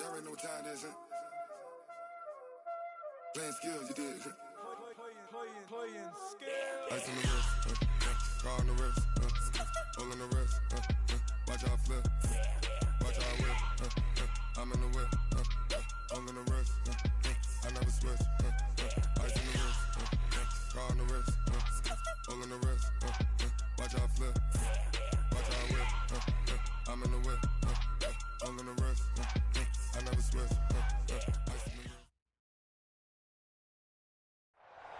Y'all already know what time it is, huh? Playing skills, you did. Playing skills. Ice on the wrist, car on the wrist, hole on the wrist, watch out flip, watch out whip, I'm in the whip, hole in the wrist, I never switch, ice on the wrist, car on the wrist, hole in the wrist, watch out flip, watch out whip, I'm in the whip, hole in the wrist, I never switch, ice on the wrist.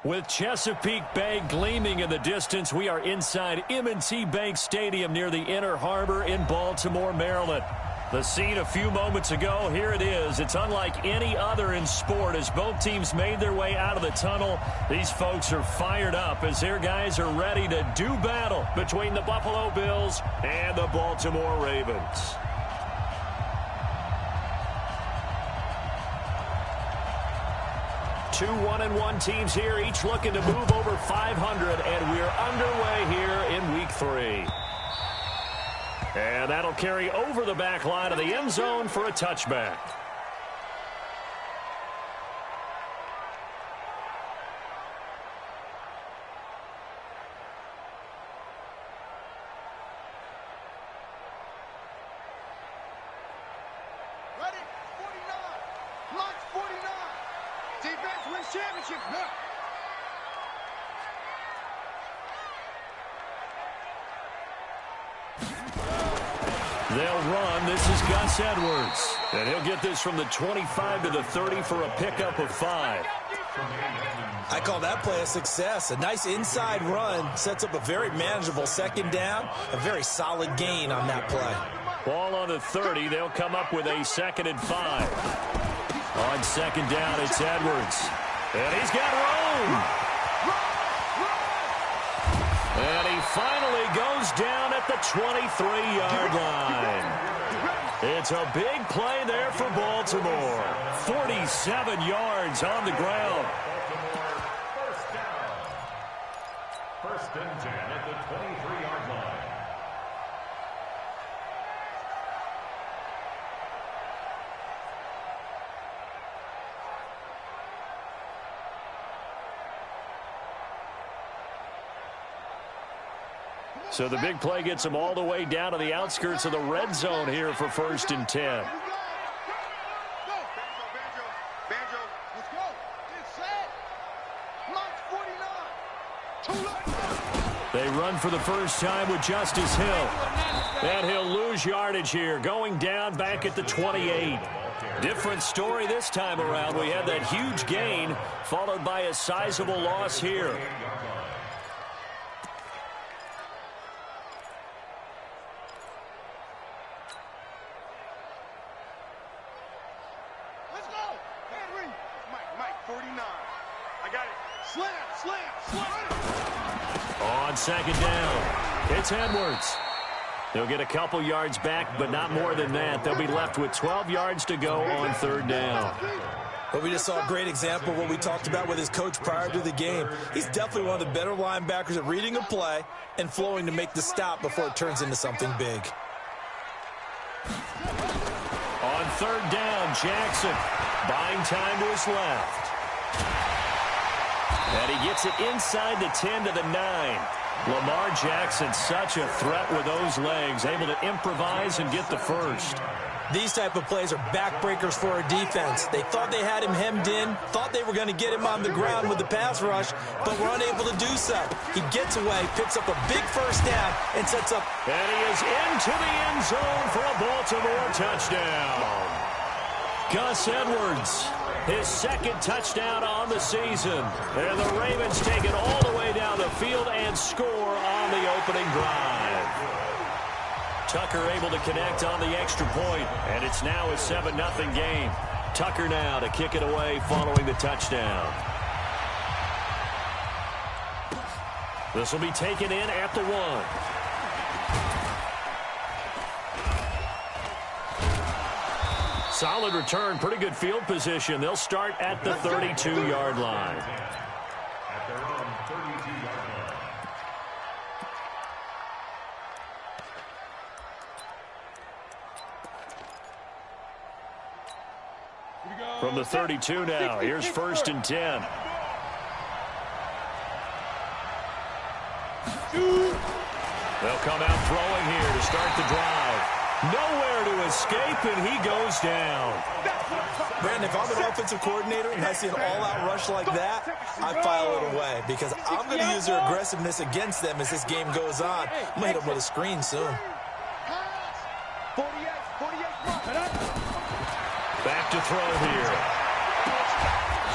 With Chesapeake Bay gleaming in the distance, we are inside M&T Bank Stadium near the Inner Harbor in Baltimore, Maryland. The scene a few moments ago, here it is. It's unlike any other in sport as both teams made their way out of the tunnel. These folks are fired up as their guys are ready to do battle between the Buffalo Bills and the Baltimore Ravens. Two 1-1 teams here, each looking to move over 500, and we're underway here in Week 3. And that'll carry over the back line of the end zone for a touchback. They'll run. This is Gus Edwards. And he'll get this from the 25 to the 30 for a pickup of 5. I call that play a success. A nice inside run sets up a very manageable second down. A very solid gain on that play. Ball on the 30. They'll come up with a 2nd and 5. On second down, it's Edwards. And he's got room. And he finally goes down at the 23-yard line. It's a big play there for Baltimore. 47 yards on the ground. First and 10 at the 23-yard line. So the big play gets them all the way down to the outskirts of the red zone here for 1st and 10. They run for the first time with Justice Hill. And he'll lose yardage here, going down back at the 28. Different story this time around. We had that huge gain, followed by a sizable loss here. On second down, it's Edwards. They'll get a couple yards back, but not more than that. They'll be left with 12 yards to go on 3rd down. Well, we just saw a great example of what we talked about with his coach prior to the game. He's definitely one of the better linebackers at reading a play and flowing to make the stop before it turns into something big. On 3rd down, Jackson buying time to his left. And he gets it inside the 10 to the 9. Lamar Jackson, such a threat with those legs, able to improvise and get the first. These type of plays are backbreakers for a defense. They thought they had him hemmed in, thought they were going to get him on the ground with the pass rush, but were unable to do so. He gets away, picks up a big first down, and sets up. And he is into the end zone for a Baltimore touchdown. Gus Edwards, his 2nd touchdown on the season. And the Ravens take it all the way down the field and score on the opening drive. Tucker able to connect on the extra point, and it's now a 7-0 game. Tucker now to kick it away following the touchdown. This will be taken in at the 1. Solid return, pretty good field position. They'll start at the 32-yard line. At their own 32-yard line. From the 32 now, here's 1st and 10. They'll come out throwing here to start the drive. Nowhere to escape, and he goes down. Brandon, if I'm an offensive coordinator and I see an all-out rush like that, I file it away because I'm going to use their aggressiveness against them as this game goes on. I'm going to hit them with a screen soon. Back to throw here.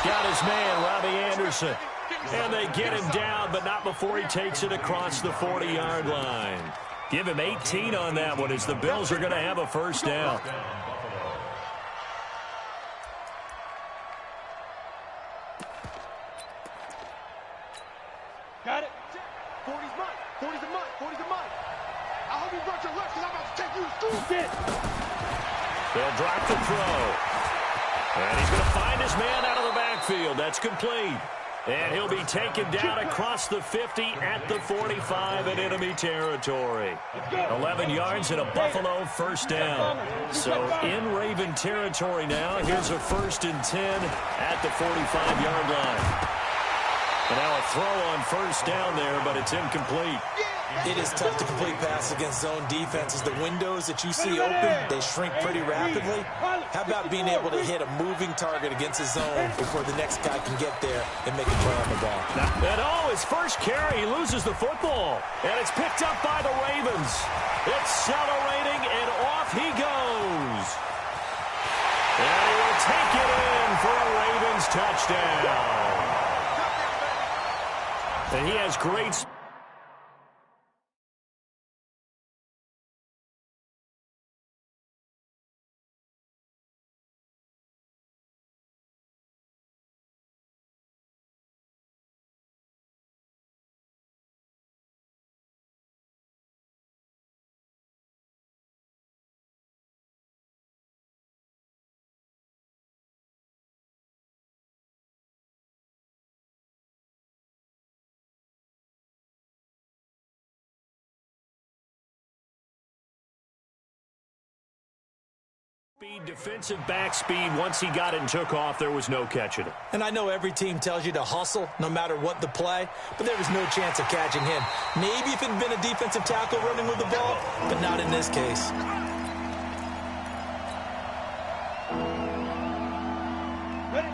Got his man, Robbie Anderson. And they get him down, but not before he takes it across the 40-yard line. Give him 18 on that one as the Bills are going to have a first down. Got it. 40's mine. 40's a mine. 40's a mine. I hope you brought your left because I'm about to take you to school. They'll drop the throw. And he's going to find his man out of the backfield. That's complete. And he'll be taken down across the 50 at the 45 in enemy territory. 11 yards and a Buffalo first down. So in Raven territory now, here's a 1st and 10 at the 45-yard line. And now a throw on first down there, but it's incomplete. It is tough to complete passes against zone defenses. The windows that you see open, they shrink pretty rapidly. How about being able to hit a moving target against a zone before the next guy can get there and make a play on the ball? And his first carry, he loses the football. And it's picked up by the Ravens. Accelerating, and off he goes. And he will take it in for a Ravens touchdown. And he has great speed. Defensive back speed, once he got it and took off, there was no catching it. And I know every team tells you to hustle no matter what the play, but there was no chance of catching him. Maybe if it had been a defensive tackle running with the ball, but not in this case.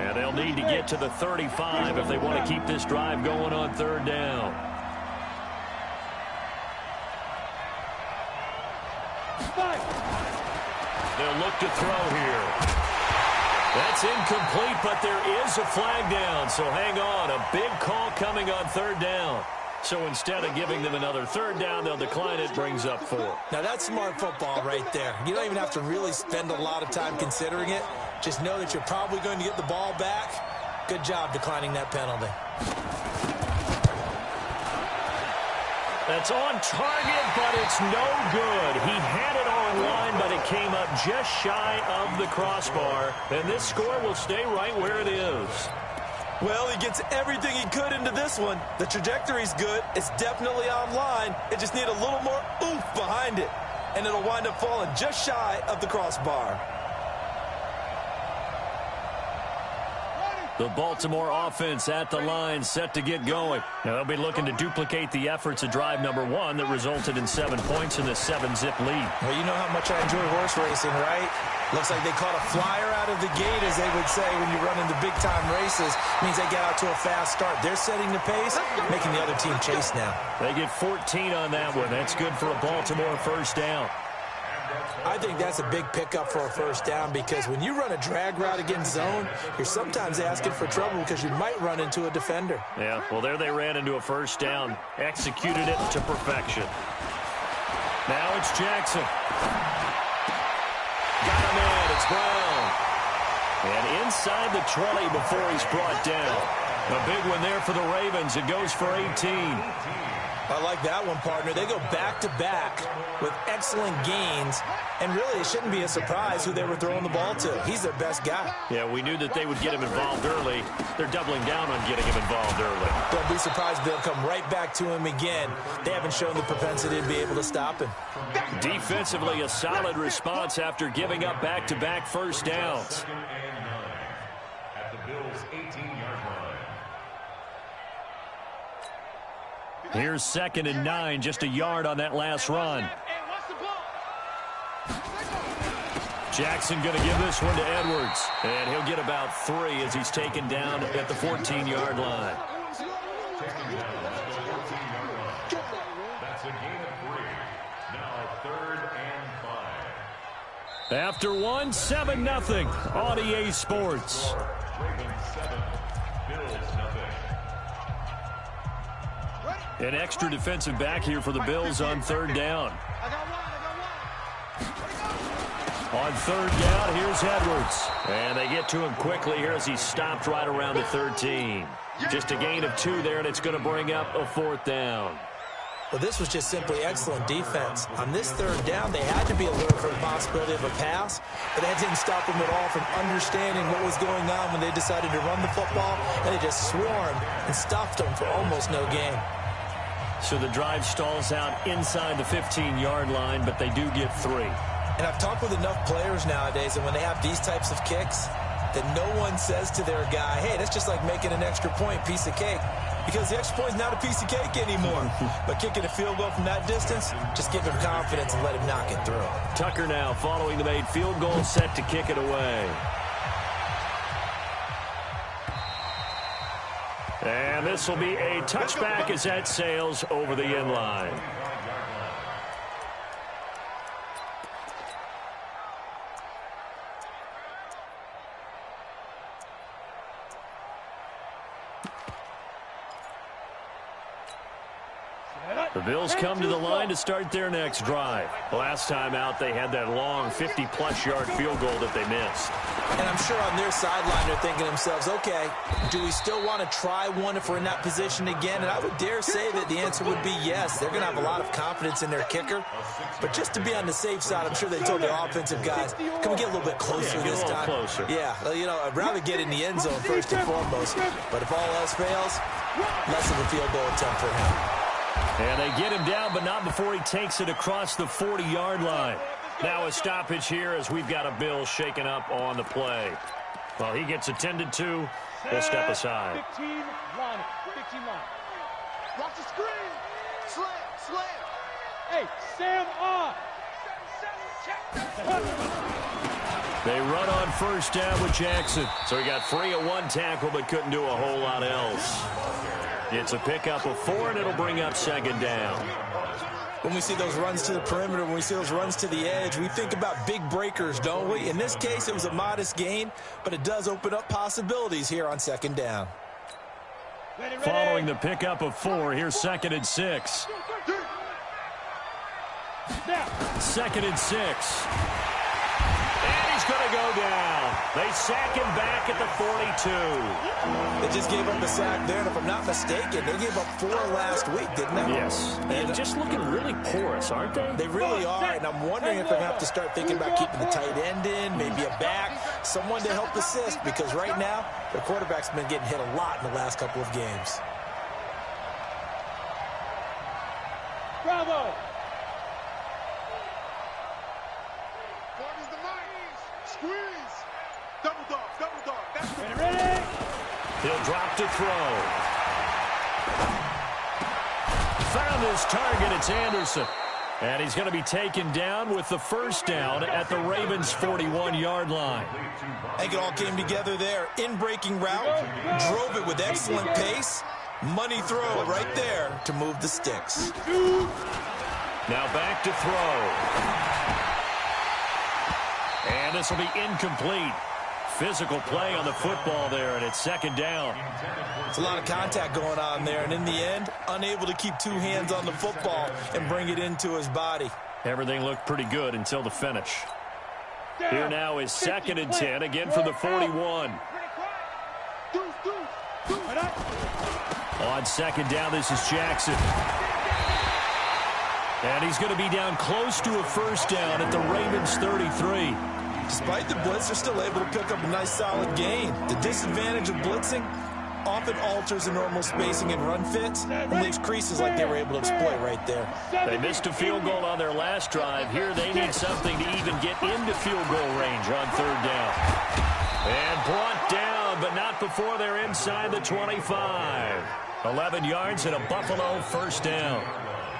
And they'll need to get to the 35 if they want to keep this drive going on 3rd down. They'll look to throw here. That's incomplete, but there is a flag down, so hang on. A big call coming on 3rd down. So instead of giving them another 3rd down, they'll decline it, brings up 4. Now that's smart football right there. You don't even have to really spend a lot of time considering it. Just know that you're probably going to get the ball back. Good job declining that penalty. That's on target, but it's no good. He had it online, but it came up just shy of the crossbar. And this score will stay right where it is. Well, he gets everything he could into this one. The trajectory's good. It's definitely online. It just needs a little more oomph behind it. And it'll wind up falling just shy of the crossbar. The Baltimore offense at the line, set to get going. Now they'll be looking to duplicate the efforts of drive number 1 that resulted in 7 points in the 7-zip lead. Well, you know how much I enjoy horse racing, right? Looks like they caught a flyer out of the gate, as they would say when you run into big-time races. Means they get out to a fast start. They're setting the pace, making the other team chase now. They get 14 on that one. That's good for a Baltimore first down. I think that's a big pickup for a first down because when you run a drag route against zone, you're sometimes asking for trouble because you might run into a defender. Yeah, well, there they ran into a first down, executed it to perfection. Now it's Jackson. Got him in, it's Brown. And inside the 20 before he's brought down. A big one there for the Ravens. It goes for 18. I like that one, partner. They go back-to-back with excellent gains, and really it shouldn't be a surprise who they were throwing the ball to. He's their best guy. Yeah, we knew that they would get him involved early. They're doubling down on getting him involved early. Don't be surprised if they'll come right back to him again. They haven't shown the propensity to be able to stop him. Defensively, a solid response after giving up back-to-back first downs. Here's 2nd and 9, just a yard on that last run. Jackson going to give this one to Edwards, and he'll get about 3 as he's taken down at the 14-yard line. That's a gain of 3. Now 3rd and 5. After 1, 7-0 on EA Sports. Ravens 7, Bills 0. An extra defensive back here for the Bills on 3rd down. On 3rd down, here's Edwards. And they get to him quickly here as he's stopped right around the 13. Just a gain of 2 there, and it's going to bring up a 4th down. Well, this was just simply excellent defense. On this 3rd down, they had to be alert for the possibility of a pass, but that didn't stop them at all from understanding what was going on when they decided to run the football, and they just swarmed and stuffed them for almost no gain. So the drive stalls out inside the 15-yard line, but they do get 3. And I've talked with enough players nowadays that when they have these types of kicks, that no one says to their guy, hey, that's just like making an extra point, piece of cake. Because the extra point is not a piece of cake anymore. But kicking a field goal from that distance, just give him confidence and let him knock it through. Tucker now following the made field goal, set to kick it away. And this will be a touchback as that sails over the end line. The Bills come to the line to start their next drive. Last time out, they had that long 50-plus yard field goal that they missed. And I'm sure on their sideline they're thinking to themselves, okay, do we still want to try one if we're in that position again? And I would dare say that the answer would be yes. They're going to have a lot of confidence in their kicker. But just to be on the safe side, I'm sure they told their offensive guys, can we get a little bit closer this time? Closer. Yeah, you know, I'd rather get in the end zone first and foremost. But if all else fails, less of a field goal attempt for him. And they get him down, but not before he takes it across the 40-yard line. Now a stoppage here as we've got a Bill shaken up on the play. Well, he gets attended to. He'll step aside. 15 line. 15 line. Watch the screen. Slam. Hey, Sam on. They run on first down with Jackson. So he got 3 at 1 tackle, but couldn't do a whole lot else. It's a pickup of 4, and it'll bring up 2nd down. When we see those runs to the perimeter, when we see those runs to the edge, we think about big breakers, don't we? In this case, it was a modest gain, but it does open up possibilities here on 2nd down. Following the pickup of 4, here's 2nd and 6. 2nd and 6. And he's going to go down. They sack him back at the 42. They just gave up a sack there, and if I'm not mistaken, they gave up 4 last week, didn't they? Yes. And just looking really porous, aren't they? They really are, and I'm wondering if they're going to have to start thinking about keeping the tight end in, maybe a back, someone to help assist, because right now, their quarterback's been getting hit a lot in the last couple of games. Bravo. Squeeze. Double dog. That's ready. He'll drop to throw. Found his target. It's Anderson. And he's going to be taken down with the first down at the Ravens' 41-yard line. I think it all came together there. In-breaking route, drove it with excellent pace. Money throw right there to move the sticks. Now back to throw. And this will be incomplete. Physical play on the football there, and it's 2nd down. It's a lot of contact going on there, and in the end, unable to keep 2 hands on the football and bring it into his body. Everything looked pretty good until the finish. Here now is 2nd and 10, again from the 41. On 2nd down, this is Jackson. And he's going to be down close to a first down at the Ravens' 33. Despite the blitz, they're still able to pick up a nice solid gain. The disadvantage of blitzing often alters the normal spacing and run fits and leaves creases like they were able to exploit right there. They missed a field goal on their last drive. Here they need something to even get into field goal range on 3rd down. And brought down, but not before they're inside the 25. 11 yards and a Buffalo first down.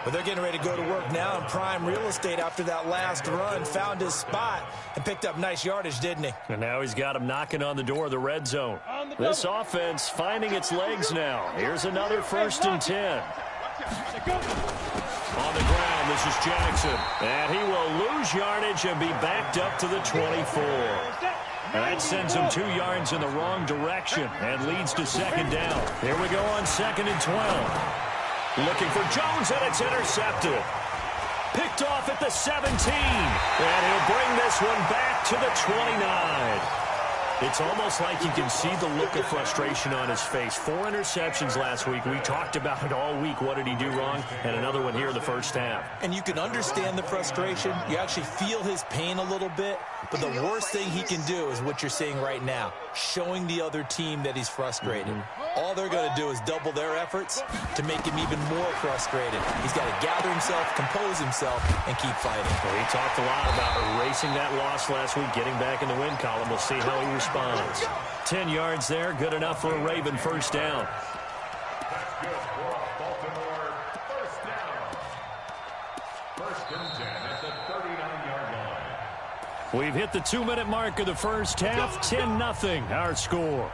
But they're getting ready to go to work now in prime real estate after that last run. Found his spot and picked up nice yardage, didn't he? And now he's got him knocking on the door of the red zone. This offense finding its legs now. Here's another 1st and 10. On the ground, this is Jackson. And he will lose yardage and be backed up to the 24. That sends him 2 yards in the wrong direction and leads to 2nd down. Here we go on 2nd and 12. Looking for Jones, and it's intercepted. Picked off at the 17. And he'll bring this one back to the 29. It's almost like you can see the look of frustration on his face. 4 interceptions last week. We talked about it all week. What did he do wrong? And another one here in the first half. And you can understand the frustration. You actually feel his pain a little bit. But the worst thing he can do is what you're seeing right now, showing the other team that he's frustrated. All they're going to do is double their efforts to make him even more frustrated. He's got to gather himself, compose himself, and keep fighting. Well, he talked a lot about erasing that loss last week, getting back in the win column. We'll see how he responds. 10 yards there, good enough for a Raven first down. That's good for Baltimore first down. 1st and 10 at the 39-yard line. We've hit the 2-minute mark of the first half. 10-0 our score.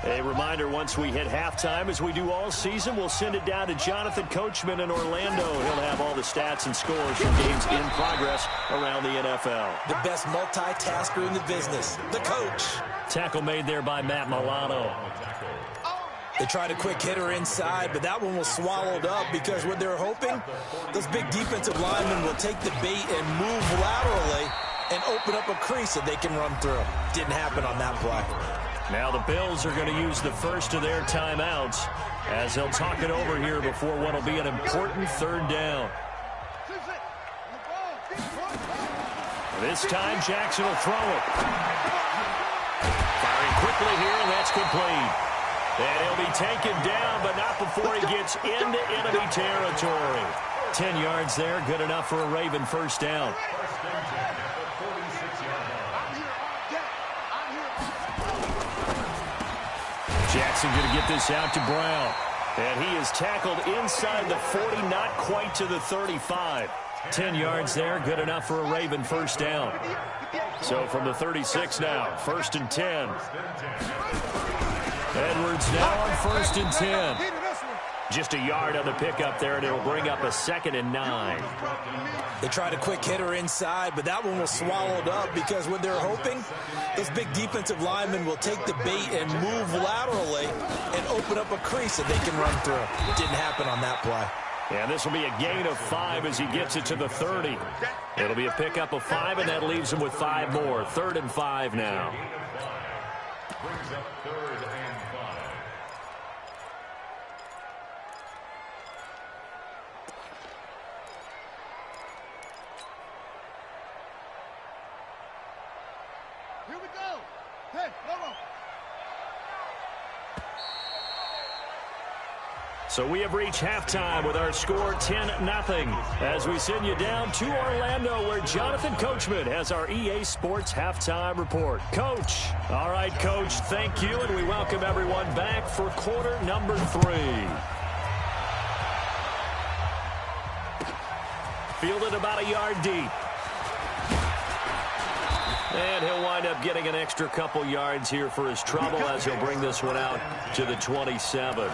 A reminder, once we hit halftime, as we do all season, we'll send it down to Jonathan Coachman in Orlando. He'll have all the stats and scores from games in progress around the NFL. The best multitasker in the business, the coach. Tackle made there by Matt Milano. They tried a quick hitter inside, but that one was swallowed up because what they're hoping, those big defensive linemen will take the bait and move laterally and open up a crease that they can run through. Didn't happen on that play. Now the Bills are going to use the first of their timeouts as they'll talk it over here before what will be an important 3rd down. This time Jackson will throw it. Firing quickly here, and that's complete. And he'll be taken down, but not before he gets into enemy territory. 10 yards there, good enough for a Raven first down. Jackson going to get this out to Brown. And he is tackled inside the 40, not quite to the 35. 10 yards there, good enough for a Raven first down. So from the 36 now, 1st and 10. Edwards now on 1st and 10. Just a yard on the pickup there, and it'll bring up a 2nd and 9. They tried a quick hitter inside, but that one was swallowed up because what they're hoping, those big defensive linemen will take the bait and move laterally and open up a crease that they can run through. Didn't happen on that play. And this will be a gain of 5 as he gets it to the 30. It'll be a pickup of 5, and that leaves him with 5 more. 3rd and 5 now. Brings up 3rd and 5. Here we go. Hey, Lobo. So we have reached halftime with our score 10-0 as we send you down to Orlando where Jonathan Coachman has our EA Sports halftime report. Coach. All right, Coach, thank you, and we welcome everyone back for quarter number 3. Fielded about a yard deep. And he'll wind up getting an extra couple yards here for his trouble as he'll bring this one out to the 27.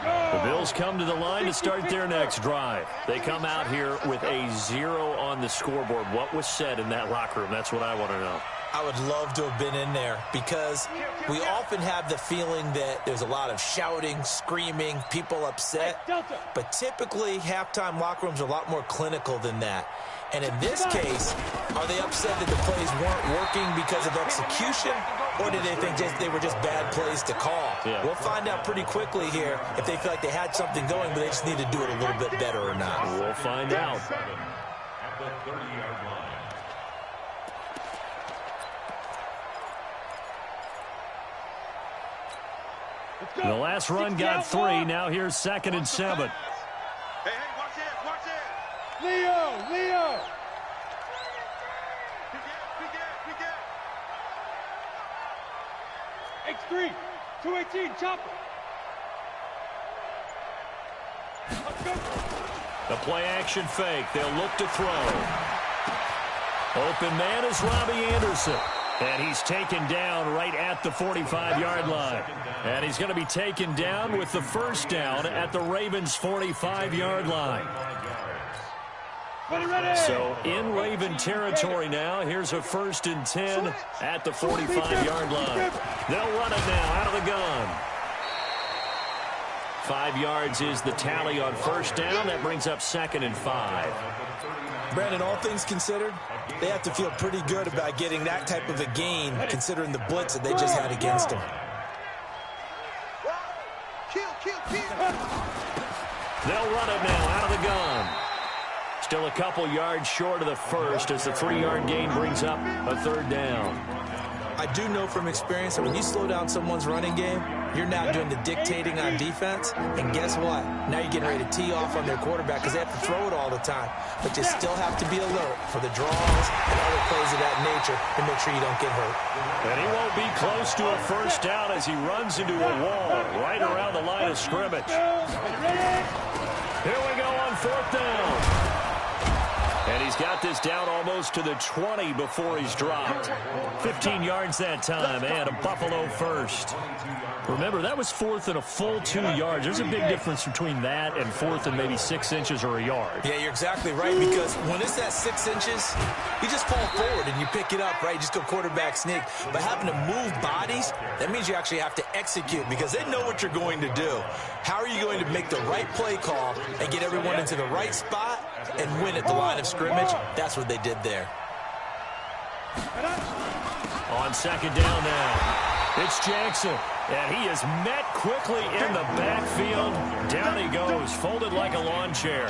The Bills come to the line to start their next drive. They come out here with a 0 on the scoreboard. What was said in that locker room? That's what I want to know. I would love to have been in there because we often have the feeling that there's a lot of shouting, screaming, people upset. But typically, halftime locker rooms are a lot more clinical than that. And in this case, are they upset that the plays weren't working because of execution, or did they think they were just bad plays to call? Yeah. We'll find out pretty quickly here if they feel like they had something going, but they just need to do it a little bit better or not. We'll find out. At the 30-yard line. The last run got 3. Now here's 2nd and 7. Hey, watch this, watch this. Leo. X3, 218, chopper. The play action fake. They'll look to throw. Open man is Robbie Anderson. And he's taken down right at the 45-yard line. And he's going to be taken down with the first down at the Ravens' 45-yard line. So in Raven territory now. Here's a 1st and 10 at the 45-yard line. They'll run it now out of the gun. 5 yards is the tally on first down. That brings up 2nd and 5. Brandon, all things considered, they have to feel pretty good about getting that type of a gain, considering the blitz that they just had against them. They'll run it now out of the gun. Still a couple yards short of the first as the 3-yard gain brings up a 3rd down. I do know from experience that when you slow down someone's running game, you're now doing the dictating on defense. And guess what? Now you're getting ready to tee off on their quarterback because they have to throw it all the time. But you still have to be alert for the draws and other plays of that nature to make sure you don't get hurt. And he won't be close to a first down as he runs into a wall right around the line of scrimmage. Here we go on 4th down. And he's got this down almost to the 20 before he's dropped. 15 yards that time, and a Buffalo first. Remember, that was 4th and a full 2 yards. There's a big difference between that and 4th and maybe 6 inches or a yard. Yeah, you're exactly right, because when it's that 6 inches, you just fall forward and you pick it up, right? You just go quarterback sneak. But having to move bodies, that means you actually have to execute because they know what you're going to do. How are you going to make the right play call and get everyone into the right spot and win at the line of scrimmage? That's what they did there. On 2nd down now. It's Jackson, and he is met quickly in the backfield. Down he goes, folded like a lawn chair.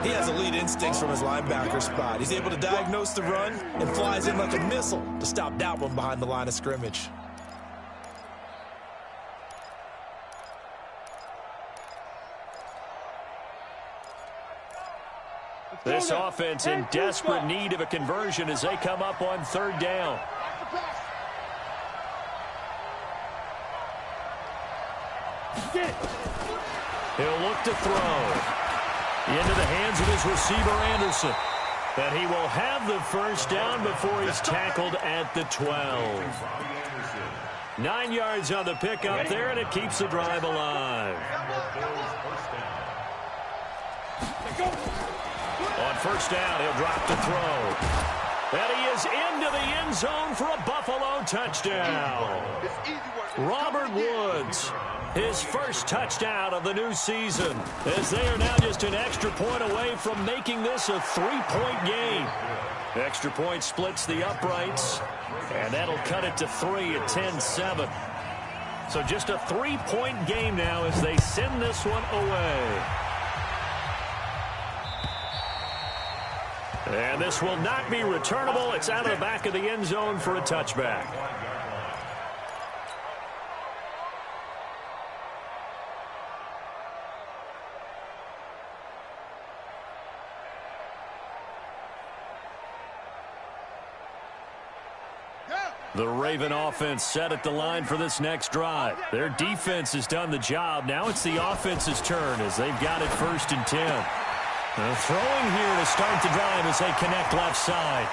He has elite instincts from his linebacker spot. He's able to diagnose the run and flies in like a missile to stop that one behind the line of scrimmage. This offense in desperate need of a conversion as they come up on 3rd down. He'll look to throw into the hands of his receiver, Anderson. And he will have the first down before he's tackled at the 12. 9 yards on the pickup there, and it keeps the drive alive. On first down, he'll drop to throw. And he is into the end zone for a Buffalo touchdown. Robert Woods, his first touchdown of the new season, as they are now just an extra point away from making this a 3-point game. Extra point splits the uprights, and that'll cut it to 3 at 10-7. So just a 3-point game now as they send this one away. And this will not be returnable. It's out of the back of the end zone for a touchback. The Raven offense set at the line for this next drive. Their defense has done the job. Now it's the offense's turn as they've got it 1st and 10. They're throwing here to start the drive as they connect left side.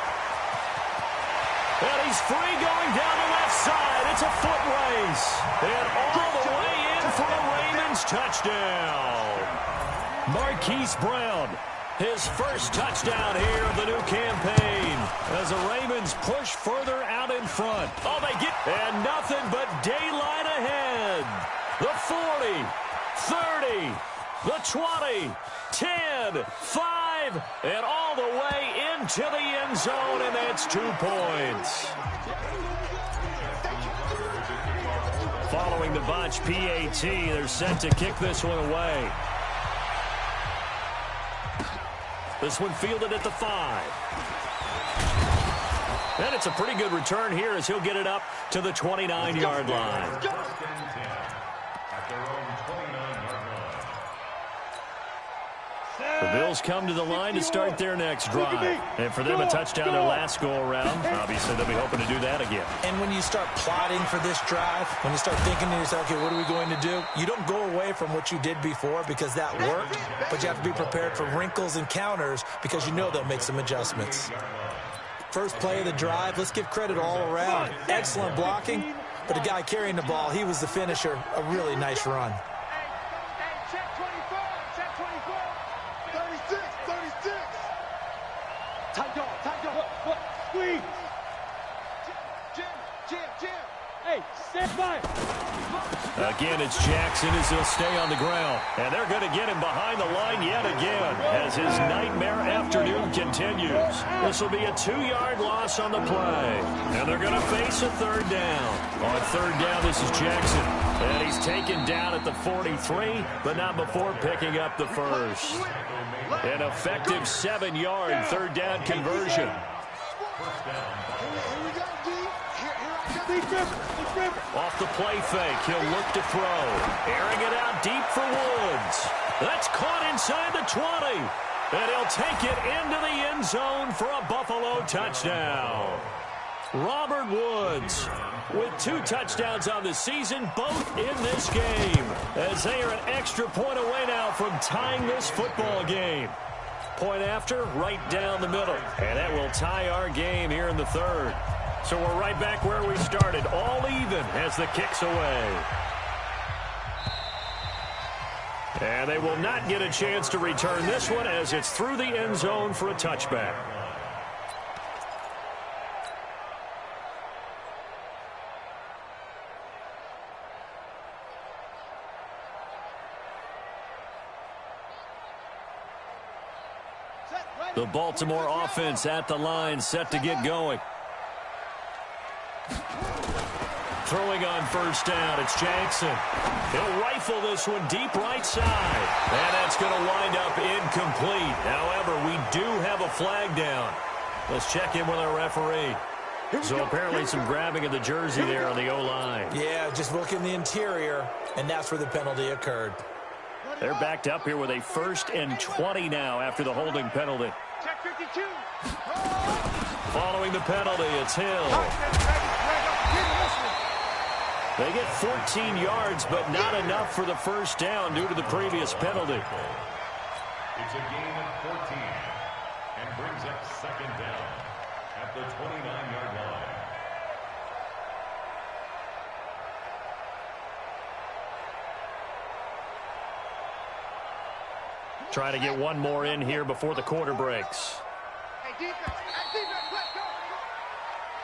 And he's free going down the left side. It's a foot race. And all the way in for a Ravens touchdown. Marquise Brown, his first touchdown here of the new campaign as the Ravens push further out in front. Oh, they get, and nothing but daylight ahead. The 40, 30, the 20, 10, 5, and all the way into the end zone, and that's 2 points. Following the botch PAT, they're set to kick this one away. This one fielded at the 5. And it's a pretty good return here as he'll get it up to the 29-yard line. The Bills come to the line to start their next drive. And for them, a touchdown their last go-around. Obviously, they'll be hoping to do that again. And when you start plotting for this drive, when you start thinking to yourself, okay, what are we going to do? You don't go away from what you did before because that worked, but you have to be prepared for wrinkles and counters because you know they'll make some adjustments. First play of the drive, let's give credit all around. Excellent blocking, but the guy carrying the ball, he was the finisher. A really nice run. Check 24, check 24. 36. Tight dog. What? Squeeze. Jim. Hey, stand by. Again, it's Jackson as he'll stay on the ground. And they're going to get him behind the line yet again as his nightmare afternoon continues. This will be a 2-yard loss on the play. And they're going to face a third down. On third down, this is Jackson. And he's taken down at the 43, but not before picking up the first. An effective 7-yard third down conversion. Off the play fake, he'll look to throw. Airing it out deep for Woods. That's caught inside the 20. And he'll take it into the end zone for a Buffalo touchdown. Robert Woods with 2 touchdowns on the season, both in this game, as they are an extra point away now from tying this football game. Point after, right down the middle. And that will tie our game here in the third. So we're right back where we started, all even as the kick's away. And they will not get a chance to return this one as it's through the end zone for a touchback. The Baltimore offense at the line, set to get going. Throwing on first down, it's Jackson. He'll rifle this one deep right side. And that's going to wind up incomplete. However, we do have a flag down. Let's check in with our referee. So apparently some grabbing of the jersey there on the O-line. Yeah, just look in the interior, and that's where the penalty occurred. They're backed up here with a 1st and 20 now after the holding penalty. Check 52. Following the penalty, it's Hill. They get 14 yards, but not enough for the first down due to the previous penalty. It's a gain of 14 and brings up second down at the 29-yard line. Trying to get one more in here before the quarter breaks.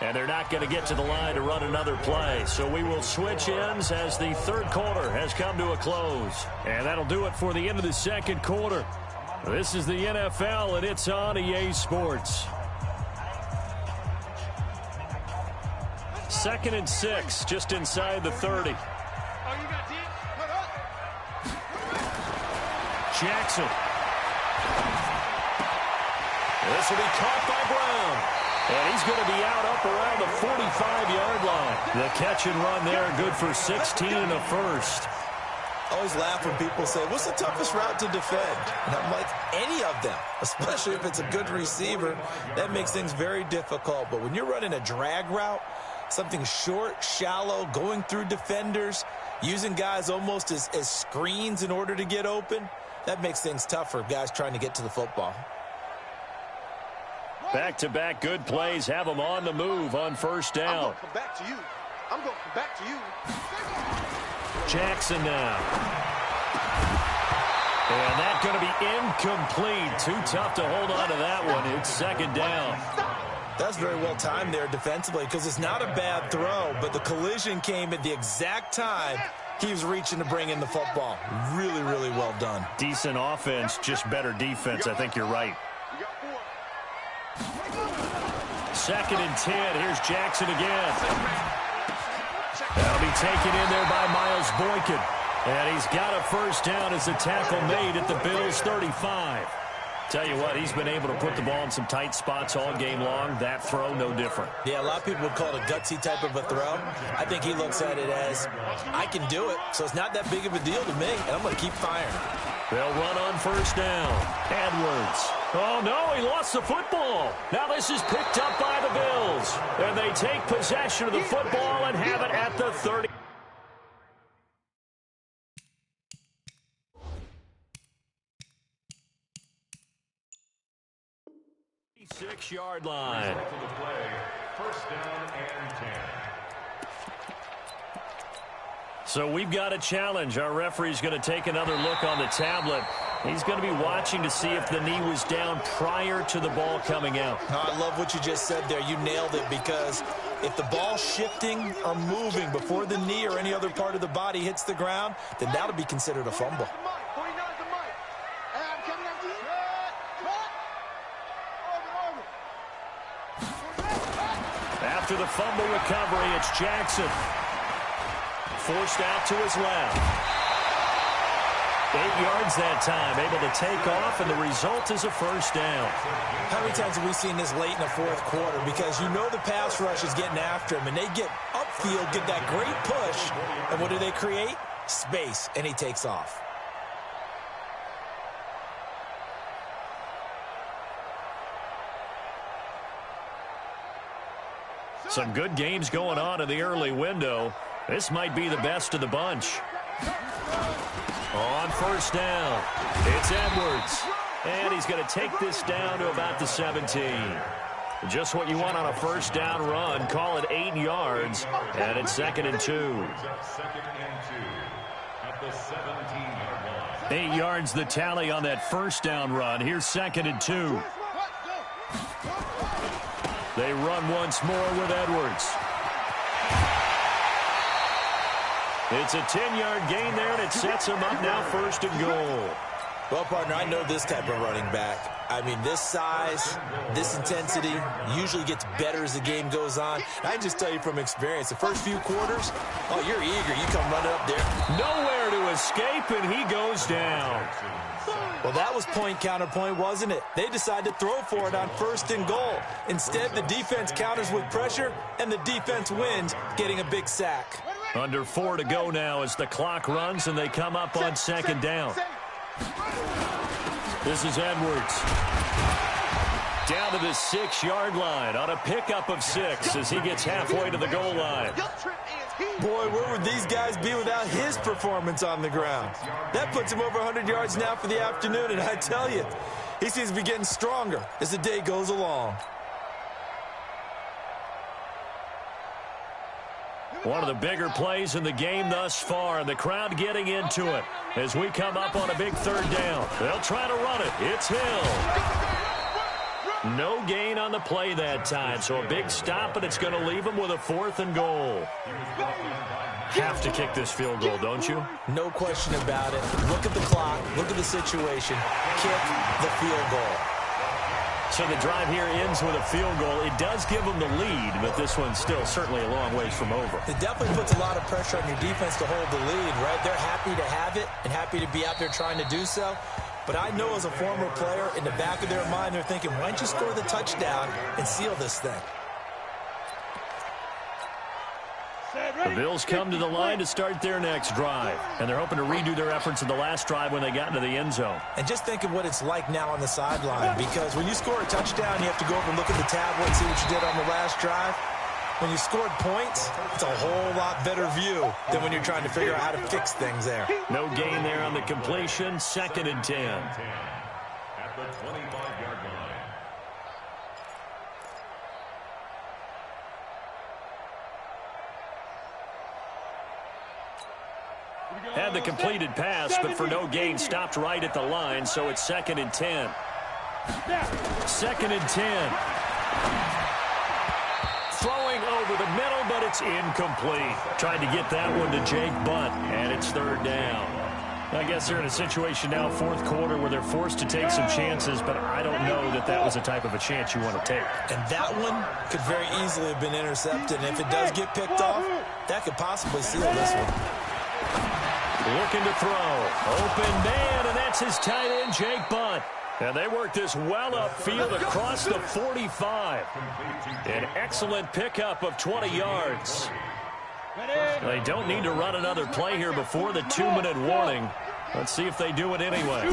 And they're not going to get to the line to run another play. So we will switch ends as the third quarter has come to a close. And that'll do it for the end of the second quarter. This is the NFL, and it's on EA Sports. 2nd and 6, just inside the 30. Jackson. This will be caught by Brown. And he's going to be out up around the 45-yard line. The catch and run there, good for 16 and a first. I always laugh when people say, what's the toughest route to defend? And I'm like, any of them, especially if it's a good receiver. That makes things very difficult. But when you're running a drag route, something short, shallow, going through defenders, using guys almost as screens in order to get open, that makes things tough for guys trying to get to the football. Back-to-back good plays have them on the move on first down. I'm going to come back to you. I'm going to come back to you. Jackson now. And that's going to be incomplete. Too tough to hold on to that one. It's second down. That's very well timed there defensively because it's not a bad throw, but the collision came at the exact time he was reaching to bring in the football. Really, really well done. Decent offense, just better defense. I think you're right. 2nd and 10. Here's Jackson again. That'll be taken in there by Miles Boykin. And he's got a first down as the tackle made at the Bills' 35. Tell you what, he's been able to put the ball in some tight spots all game long. That throw, no different. Yeah, a lot of people would call it a gutsy type of a throw. I think he looks at it as, I can do it, so it's not that big of a deal to me, and I'm going to keep firing. They'll run on first down. Edwards. Oh, no, he lost the football. Now this is picked up by the Bills. And they take possession of the football and have it at the 30. 6-yard line. First down and 10. So we've got a challenge. Our referee's going to take another look on the tablet. He's going to be watching to see if the knee was down prior to the ball coming out. I love what you just said there. You nailed it, because if the ball's shifting or moving before the knee or any other part of the body hits the ground, then that'll be considered a fumble. After the fumble recovery, it's Jackson. Forced out to his left. 8 yards that time, able to take off, and the result is a first down. How many times have we seen this late in the fourth quarter? Because you know the pass rush is getting after him, and they get upfield, get that great push, and what do they create? Space, and he takes off. Some good games going on in the early window. This might be the best of the bunch. On first down, it's Edwards. And he's going to take this down to about the 17. Just what you want on a first down run. Call it 8 yards. And it's 2nd and 2. At the 17-yard line. 8 yards the tally on that first down run. Here's 2nd and 2. They run once more with Edwards. It's a 10-yard gain there, and it sets him up now 1st and goal. Well, partner, I know this type of running back. I mean, this size, this intensity usually gets better as the game goes on. And I can just tell you from experience, the first few quarters, oh, you're eager. You come running up there. Nowhere to escape, and he goes down. Well, that was point counterpoint, wasn't it? They decided to throw for it on 1st and goal. Instead, the defense counters with pressure, and the defense wins, getting a big sack. Under 4 to go now as the clock runs, and they come up on 2nd down. This is Edwards. Down to the 6-yard line on a pickup of 6 as he gets halfway to the goal line. Boy, where would these guys be without his performance on the ground? That puts him over 100 yards now for the afternoon, and I tell you, he seems to be getting stronger as the day goes along. One of the bigger plays in the game thus far, and the crowd getting into it as we come up on a big 3rd down. They'll try to run it. It's Hill. No gain on the play that time, so a big stop, and it's going to leave them with a 4th and goal. Have to kick this field goal, don't you? No question about it. Look at the clock. Look at the situation. Kick the field goal. So the drive here ends with a field goal. It does give them the lead, but this one's still certainly a long ways from over. It definitely puts a lot of pressure on your defense to hold the lead, right? They're happy to have it and happy to be out there trying to do so. But I know as a former player, in the back of their mind, they're thinking, why don't you score the touchdown and seal this thing? The Bills come to the line to start their next drive, and they're hoping to redo their efforts in the last drive when they got into the end zone. And just think of what it's like now on the sideline, because when you score a touchdown, you have to go over and look at the tablet and see what you did on the last drive. When you scored points, it's a whole lot better view than when you're trying to figure out how to fix things there. No gain there on the completion, 2nd and 10. At the 25-yard line. Had the completed pass, but for no gain, stopped right at the line, so it's 2nd and 10. 2nd and 10. Throwing over the middle, but it's incomplete. Tried to get that one to Jake Butt, and it's 3rd down. I guess they're in a situation now, 4th quarter, where they're forced to take some chances, but I don't know that that was the type of a chance you want to take. And that one could very easily have been intercepted, and if it does get picked off, that could possibly seal this one. Looking to throw. Open man, and that's his tight end, Jake Butt. And they work this well upfield across the 45. An excellent pickup of 20 yards. They don't need to run another play here before the 2-minute warning. Let's see if they do it anyway.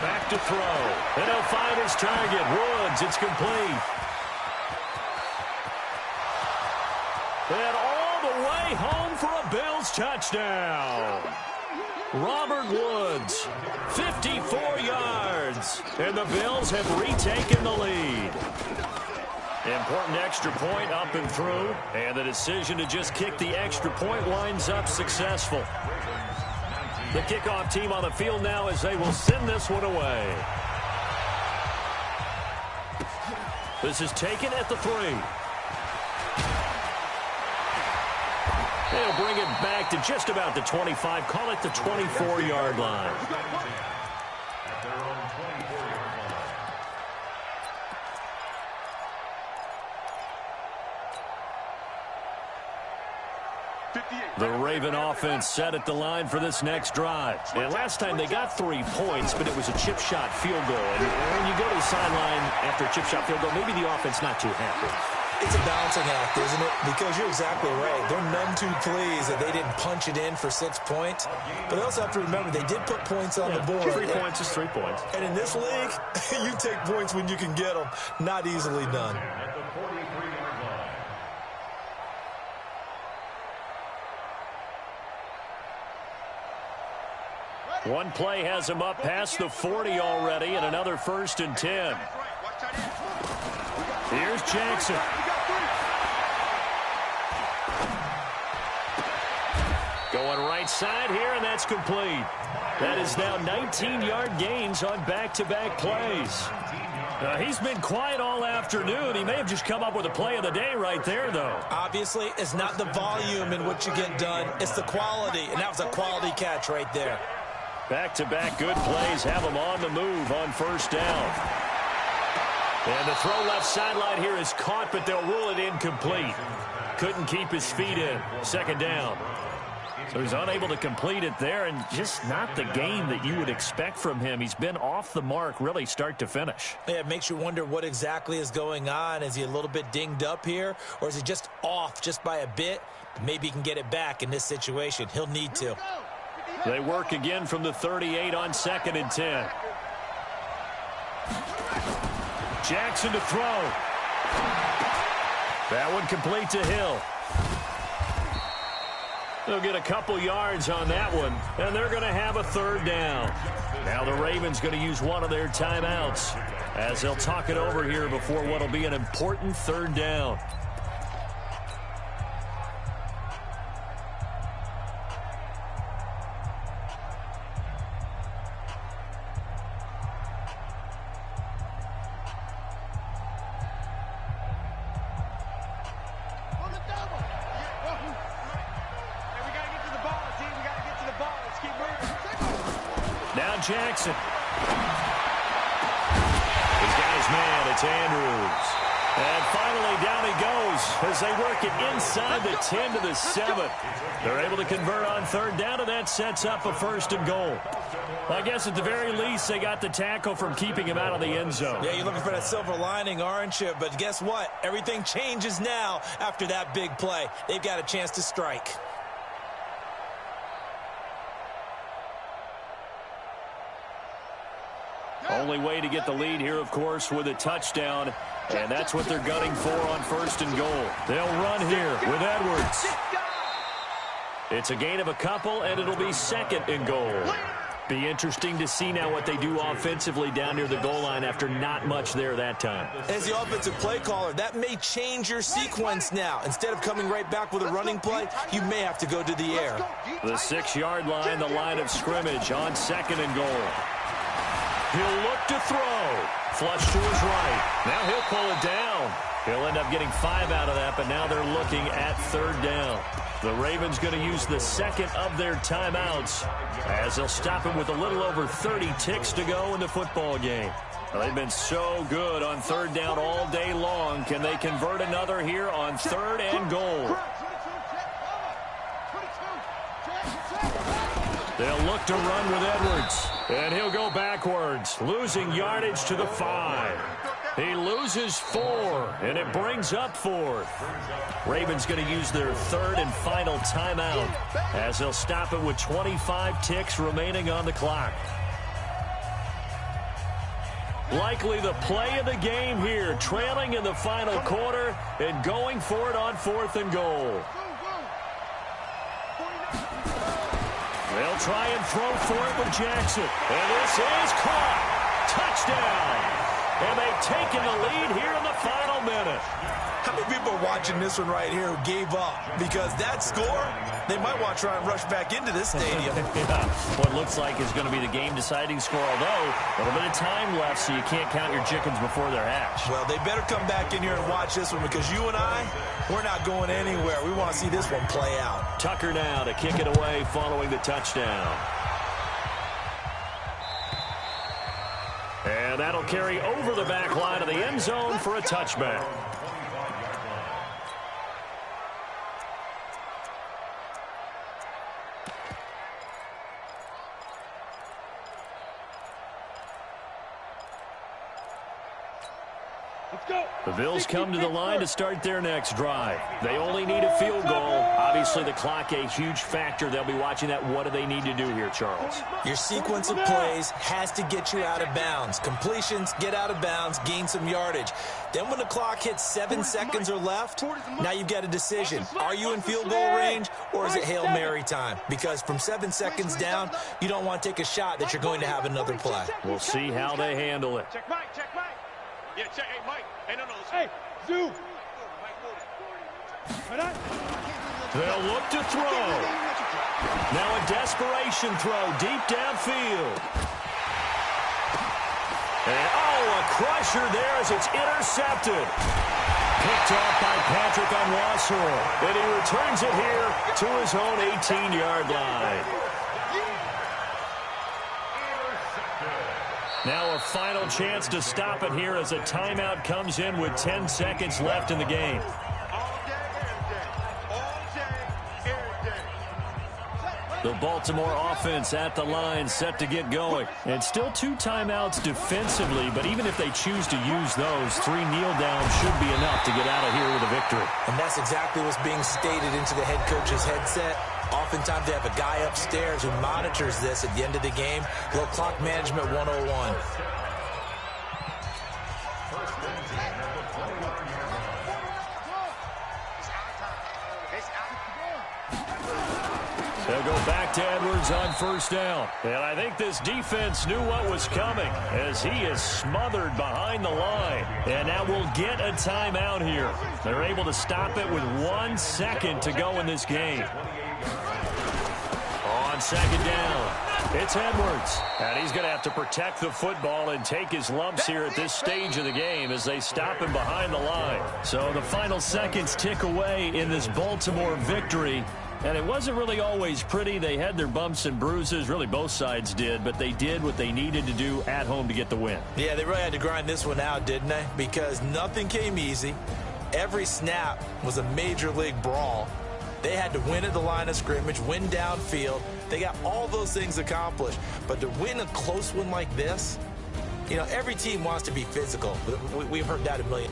Back to throw. And he'll find his target. Woods, it's complete. And all the way home for a Bills touchdown. Robert Woods, 54 yards. And the Bills have retaken the lead. Important extra point up and through. And the decision to just kick the extra point winds up successful. The kickoff team on the field now as they will send this one away. This is taken at the 3. They'll bring it back to just about the 25. Call it the 24-yard line. At their own 24-yard line. The Raven offense set at the line for this next drive. And last time they got 3 points, but it was a chip shot field goal. And when you go to the sideline after a chip shot field goal, maybe the offense not too happy. It's a balancing act, isn't it? Because you're exactly right. They're none too pleased that they didn't punch it in for 6 points. But they also have to remember they did put points on the board. 3 points is 3 points. And in this league, you take points when you can get them. Not easily done. At the 43-yard line. One play has him up past the 40 already, and another 1st and 10. Here's Jackson. Going right side here, and that's complete. That is now 19-yard gains on back-to-back plays. He's been quiet all afternoon. He may have just come up with a play of the day right there, though. Obviously, it's not the volume in which you get done. It's the quality, and that was a quality catch right there. Back-to-back good plays have him on the move on 1st down. And the throw left sideline here is caught, but they'll rule it incomplete. Couldn't keep his feet in. 2nd down. So he's unable to complete it there, and just not the game that you would expect from him. He's been off the mark really start to finish. Yeah, it makes you wonder what exactly is going on. Is he a little bit dinged up here, or is he just off just by a bit? Maybe he can get it back in this situation. He'll need to. They work again from the 38 on 2nd and 10. Jackson to throw. That one complete to Hill. They'll get a couple yards on that one, and they're going to have a 3rd down. Now the Ravens going to use one of their timeouts as they'll talk it over here before what will be an important 3rd down. Jackson. He's got his man. It's Andrews. And finally down he goes as they work it inside the 10 to the 7. They're able to convert on 3rd down, and that sets up a 1st and goal. Well, I guess at the very least they got the tackle from keeping him out of the end zone. Yeah, you're looking for that silver lining, aren't you? But guess what? Everything changes now after that big play. They've got a chance to strike. Only way to get the lead here, of course, with a touchdown, and that's what they're gunning for on 1st and goal. They'll run here with Edwards. It's a gain of a couple, and it'll be 2nd and goal. Be interesting to see now what they do offensively down near the goal line after not much there that time. As the offensive play caller, that may change your sequence now. Instead of coming right back with a running play, you may have to go to the air. The 6-yard line, the line of scrimmage on 2nd and goal. He'll look to throw. Flush to his right. Now he'll pull it down. He'll end up getting 5 out of that, but now they're looking at 3rd down. The Ravens going to use the 2nd of their timeouts as they'll stop him with a little over 30 ticks to go in the football game. Well, they've been so good on 3rd down all day long. Can they convert another here on 3rd and goal? They'll look to run with Edwards. And he'll go backwards, losing yardage to the 5. He loses 4, and it brings up 4th. Ravens going to use their 3rd and final timeout as they'll stop it with 25 ticks remaining on the clock. Likely the play of the game here, trailing in the final quarter and going for it on 4th and goal. They'll try and throw for it with Jackson. And this is caught. Touchdown. And they've taken the lead here in the final minute. How many people are watching this one right here who gave up? Because that score, they might want to try and rush back into this stadium. Yeah, what looks like is going to be the game-deciding score, although a little bit of time left, so you can't count your chickens before they're hatched. Well, they better come back in here and watch this one because you and I, we're not going anywhere. We want to see this one play out. Tucker now to kick it away following the touchdown. And that'll carry over the back line of the end zone for a touchback. The Bills come to the line to start their next drive. They only need a field goal. Obviously, the clock a huge factor. They'll be watching that. What do they need to do here, Charles? Your sequence of plays has to get you out of bounds. Completions, get out of bounds, gain some yardage. Then when the clock hits 7 seconds or left, now you've got a decision. Are you in field goal range or is it Hail Mary time? Because from 7 seconds down, you don't want to take a shot that you're going to have another play. We'll see how they handle it. Check Mike. Yeah, check. Hey, Mike. Hey, no. Hey, Zoo. They'll look to throw. Now a desperation throw deep downfield. And, a crusher there as it's intercepted. Picked off by Patrick Onwuasor. And he returns it here to his own 18-yard line. Now a final chance to stop it here as a timeout comes in with 10 seconds left in the game. The Baltimore offense at the line set to get going. And still 2 timeouts defensively, but even if they choose to use those, 3 kneel downs should be enough to get out of here with a victory. And that's exactly what's being stated into the head coach's headset. Oftentimes they have a guy upstairs who monitors this at the end of the game. Little clock management 101. They'll go back to Edwards on first down. And I think this defense knew what was coming as he is smothered behind the line. And now we'll get a timeout here. They're able to stop it with 1 second to go in this game. On second down, it's Edwards. And he's going to have to protect the football and take his lumps here at this stage of the game as they stop him behind the line. So the final seconds tick away in this Baltimore victory. And it wasn't really always pretty. They had their bumps and bruises. Really, both sides did. But they did what they needed to do at home to get the win. Yeah, they really had to grind this one out, didn't they? Because nothing came easy. Every snap was a major league brawl. They had to win at the line of scrimmage, win downfield. They got all those things accomplished. But to win a close one like this, you know, every team wants to be physical. We've heard that a million